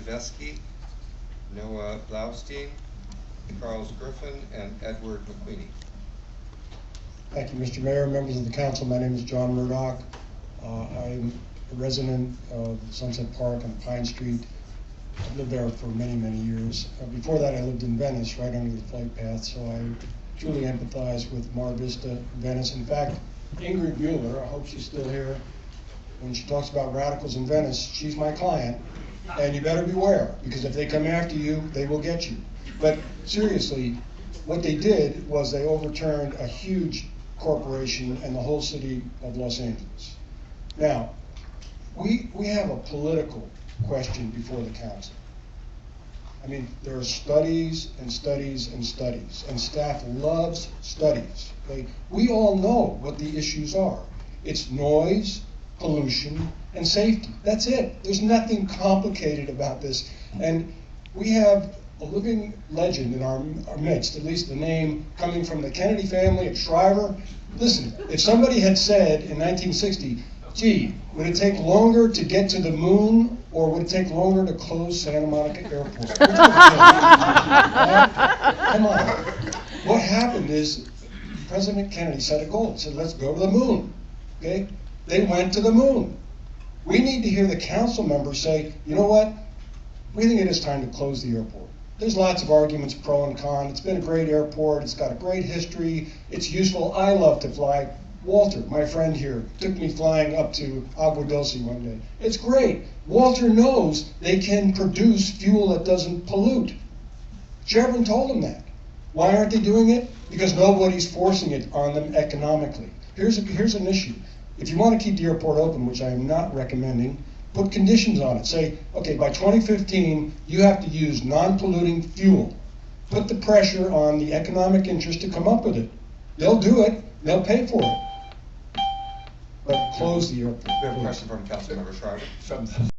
Tedeschi, Noah Blaustein, Charles Griffin, and Edward McQueenie. Thank you, Mr. Mayor, members of the council. My name is John Murdock. I'm a resident of Sunset Park on Pine Street. I've lived there for many, many years. Before that, I lived in Venice, right under the flight path, so I truly empathize with Mar Vista, Venice. In fact, Ingrid Mueller, I hope she's still here, when she talks about radicals in Venice, she's my client, and you better beware, because if they come after you, they will get you. But seriously, what they did was they overturned a huge corporation and the whole city of Los Angeles. Now, we have a political question before the council. I mean, there are studies and studies and studies, and staff loves studies. Okay? We all know what the issues are. It's noise, pollution, and safety. That's it. There's nothing complicated about this. And we have a living legend in our midst, at least the name coming from the Kennedy family at Shriver. Listen, if somebody had said in 1960, gee, would it take longer to get to the moon or would it take longer to close Santa Monica Airport? Come on. What happened is President Kennedy set a goal. He said, let's go to the moon. Okay? They went to the moon. We need to hear the council members say, you know what? We think it is time to close the airport. There's lots of arguments, pro and con. It's been a great airport. It's got a great history. It's useful. I love to fly. Walter, my friend here, took me flying up to Agua Dulce one day. It's great. Walter knows they can produce fuel that doesn't pollute. Chevron told him that. Why aren't they doing it? Because nobody's forcing it on them economically. Here's an issue. If you want to keep the airport open, which I am not recommending, put conditions on it. Say, okay, by 2015, you have to use non-polluting fuel. Put the pressure on the economic interest to come up with it. They'll do it. They'll pay for it. But close the airport. We have a question from Councilmember Shriver.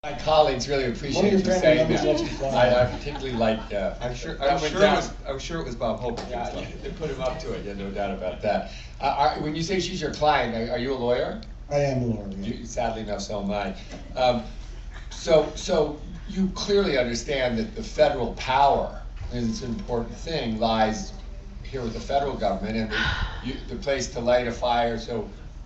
My colleagues really appreciate you saying that. I particularly like. I'm sure it was Bob Hope. Yeah, they put him up to it. Yeah, no doubt about that. When you say she's your client, are you a lawyer? I am a lawyer. Yeah. Sadly enough, so am I. So you clearly understand that the federal power, and it's an important thing, lies here with the federal government, and the place to light a fire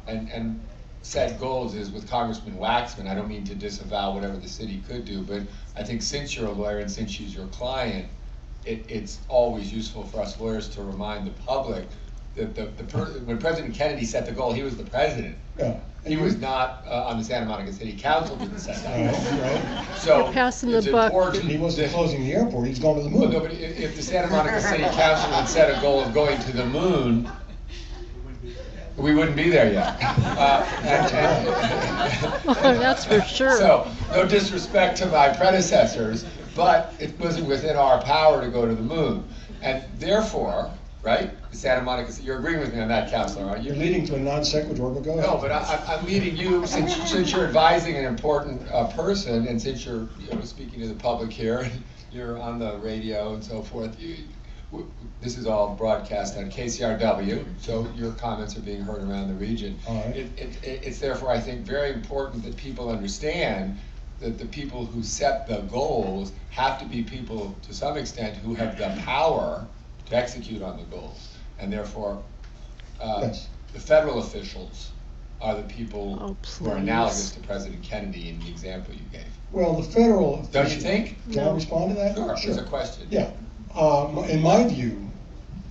and set goals is with Congressman Waxman. I don't mean to disavow whatever the city could do, but I think since you're a lawyer and since she's your client, it's always useful for us lawyers to remind the public that when President Kennedy set the goal, he was the president. Yeah. He was not on the Santa Monica City Council to set that goal. Right. So you're passing it's the buck. important. He wasn't closing the airport. He was going to the moon. No, but if the Santa Monica City Council had set a goal of going to the moon, we wouldn't be there yet. That's for sure. So, no disrespect to my predecessors, but it wasn't within our power to go to the moon. And therefore, right, the Santa Monica, you're agreeing with me on that, Counselor, aren't you? You're leading to a non sequitur, but go ahead. No, but I'm leading you, since you're advising an important person, and since you're speaking to the public here, and you're on the radio and so forth, this is all broadcast on KCRW, so your comments are being heard around the region. All right. It's therefore, I think, very important that people understand that the people who set the goals have to be people, to some extent, who have the power to execute on the goals. And therefore, Yes. the federal officials are the people who are please. analogous to President Kennedy in the example you gave. Well, the federal Don't officials, you think? Can I respond to that? Sure, it's a question. Yeah. In my view,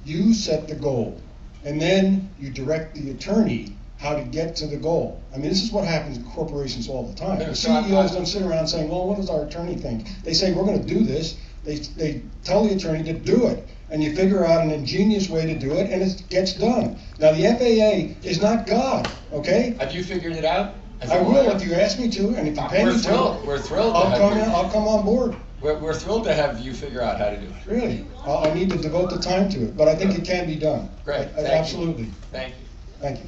you set the goal, and then you direct the attorney how to get to the goal. I mean, this is what happens in corporations all the time. The CEOs don't sit around saying, well, what does our attorney think? They say, we're going to do this. They tell the attorney to do it, and you figure out an ingenious way to do it, and it gets done. Now, the FAA is not God, okay? Have you figured it out? I will if you ask me to, and if you pay me to. We're thrilled. I'll come on board. We're thrilled to have you figure out how to do it. Really? I need to devote the time to it, but I think it can be done. Great. Absolutely. Thank you. Thank you.